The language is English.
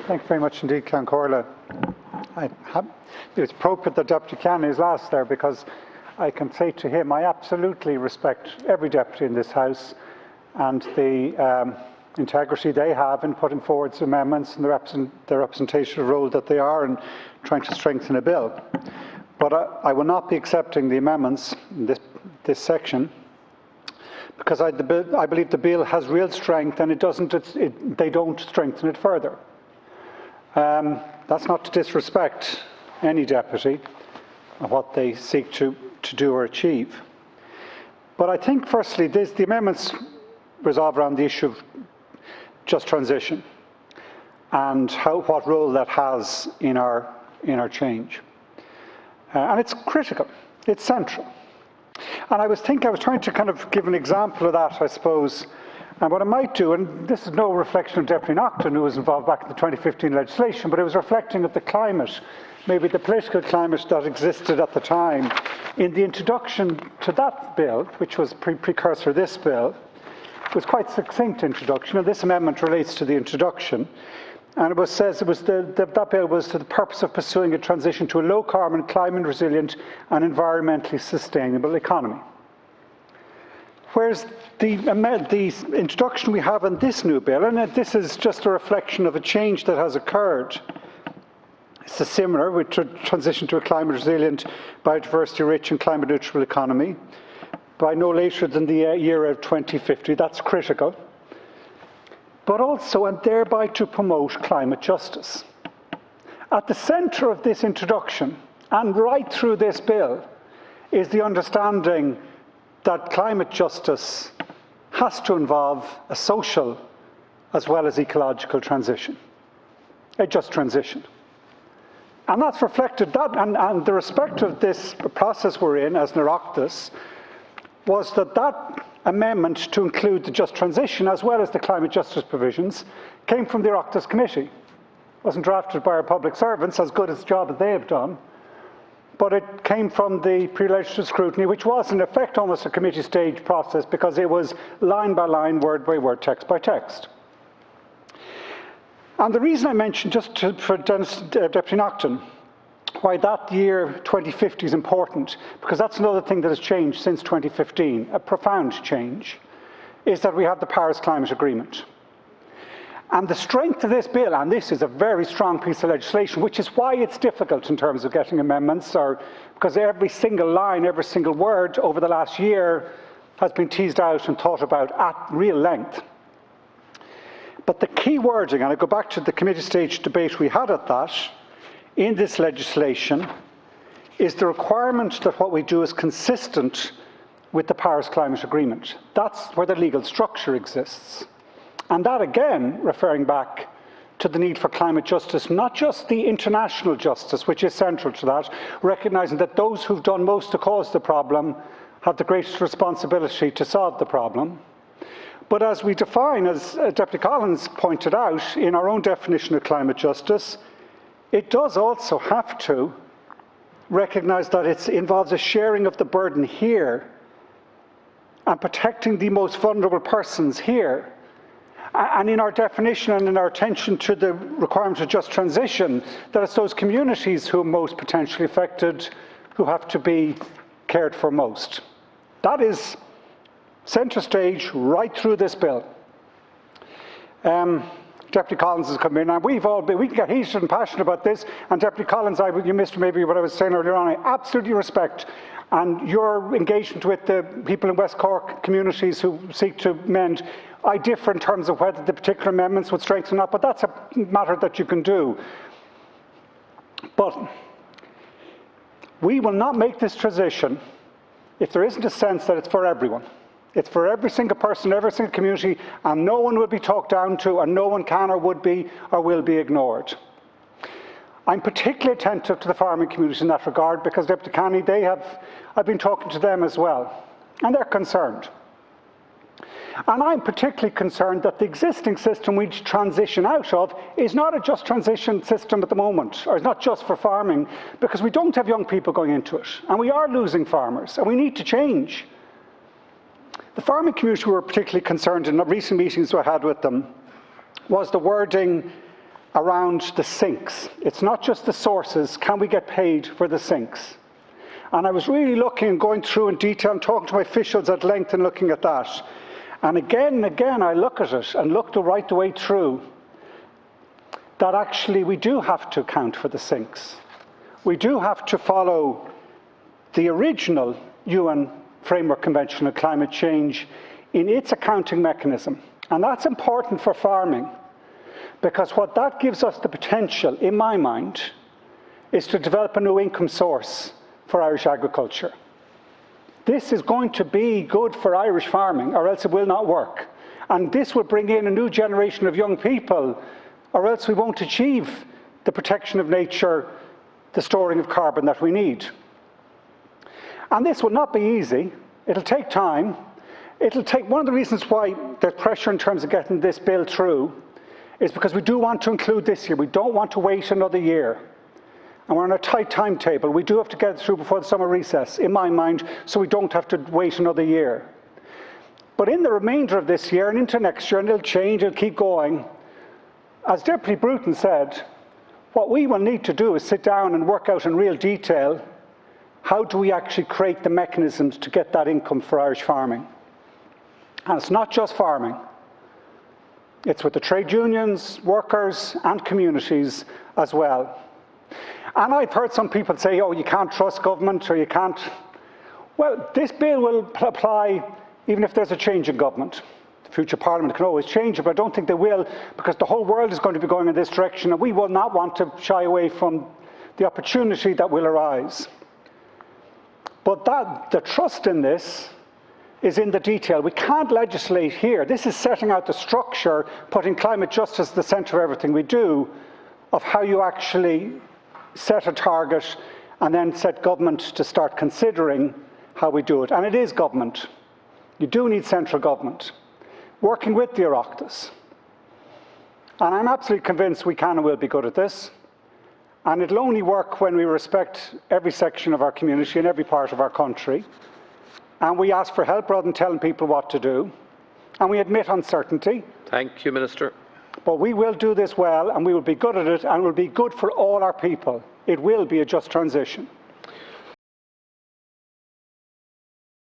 Thank you very much indeed, Cloncorla. It's appropriate that Deputy Canny is last there, because I can say to him I absolutely respect every deputy in this House and the integrity they have in putting forward amendments and the representative role that they are in trying to strengthen a bill. But I will not be accepting the amendments in this section, because I believe the bill has real strength and they don't strengthen it further. That's not to disrespect any deputy and what they seek to do or achieve. But I think, firstly, the amendments resolve around the issue of just transition and what role that has in our change. And it's critical, it's central. And I was trying to kind of give an example of that, I suppose. And what I might do, and this is no reflection of Deputy Naughton, who was involved back in the 2015 legislation, but it was reflecting of the climate, maybe the political climate that existed at the time. In the introduction to that bill, which was precursor to this bill, it was quite succinct introduction, and this amendment relates to the introduction. And that bill was to the purpose of pursuing a transition to a low-carbon, climate-resilient and environmentally sustainable economy. Whereas the introduction we have in this new bill, and this is just a reflection of a change that has occurred. It's similar with transition to a climate-resilient, biodiversity-rich and climate-neutral economy by no later than the year of 2050. That's critical. But also, and thereby to promote climate justice. At the centre of this introduction, and right through this bill, is the understanding that climate justice has to involve a social as well as ecological transition, a just transition. And that's reflected, and the respect of this process we're in as Oireachtas was that amendment to include the just transition as well as the climate justice provisions came from the Oireachtas Committee. It wasn't drafted by our public servants, as good a job as they have done, but it came from the pre-legislative scrutiny, which was in effect almost a committee stage process because it was line by line, word by word, text by text. And the reason I mentioned, just for Deputy Naughton, why that year 2050 is important, because that's another thing that has changed since 2015, a profound change, is that we have the Paris Climate Agreement. And the strength of this bill, and this is a very strong piece of legislation, which is why it's difficult in terms of getting amendments, because every single line, every single word over the last year has been teased out and thought about at real length. But the key wording, and I go back to the committee stage debate we had at that, in this legislation, is the requirement that what we do is consistent with the Paris Climate Agreement. That's where the legal structure exists. And that, again, referring back to the need for climate justice, not just the international justice, which is central to that, recognising that those who've done most to cause the problem have the greatest responsibility to solve the problem. But as we define, as Deputy Collins pointed out, in our own definition of climate justice, it does also have to recognise that it involves a sharing of the burden here and protecting the most vulnerable persons here. And in our definition and in our attention to the requirement of just transition, that it's those communities who are most potentially affected who have to be cared for most. That is centre stage right through this bill. Deputy Collins has come in, and we can get heated and passionate about this, and Deputy Collins, you missed maybe what I was saying earlier on, I absolutely respect, and your engagement with the people in West Cork communities who seek to mend, I differ in terms of whether the particular amendments would strengthen or not, but that's a matter that you can do. But we will not make this transition if there isn't a sense that it's for everyone. It's for every single person, every single community, and no one will be talked down to, and no one can or would be or will be ignored. I'm particularly attentive to the farming community in that regard because Deputy Canny, I've been talking to them as well, and they're concerned. And I'm particularly concerned that the existing system we transition out of is not a just transition system at the moment, or it's not just for farming, because we don't have young people going into it, and we are losing farmers, and we need to change. The farming community were particularly concerned in recent meetings I had with them was the wording around the sinks. It's not just the sources. Can we get paid for the sinks? And I was really looking and going through in detail and talking to my officials at length and looking at that. And again, I look at it and look right the way through that actually we do have to account for the sinks. We do have to follow the original UN Framework Convention on Climate Change in its accounting mechanism. And that's important for farming, because what that gives us the potential, in my mind, is to develop a new income source for Irish agriculture. This is going to be good for Irish farming, or else it will not work. And this will bring in a new generation of young people, or else we won't achieve the protection of nature, the storing of carbon that we need. And this will not be easy. It'll take time. It'll take, one of the reasons why there's pressure in terms of getting this bill through is because we do want to include this year. We don't want to wait another year. And we're on a tight timetable. We do have to get it through before the summer recess, in my mind, so we don't have to wait another year. But in the remainder of this year and into next year, and it'll change, it'll keep going, as Deputy Bruton said, what we will need to do is sit down and work out in real detail how do we actually create the mechanisms to get that income for Irish farming. And it's not just farming. It's with the trade unions, workers, and communities as well. And I've heard some people say, oh, you can't trust government, or you can't. Well, this bill will apply even if there's a change in government. The future Parliament can always change it, but I don't think they will, because the whole world is going to be going in this direction, and we will not want to shy away from the opportunity that will arise. But the trust in this is in the detail. We can't legislate here. This is setting out the structure, putting climate justice at the centre of everything we do, of how you actually set a target and then set government to start considering how we do it. And it is government. You do need central government working with the Oireachtas. And I'm absolutely convinced we can and will be good at this. And it'll only work when we respect every section of our community and every part of our country. And we ask for help rather than telling people what to do. And we admit uncertainty. Thank you, Minister. But we will do this well, and we will be good at it, and it will be good for all our people. It will be a just transition.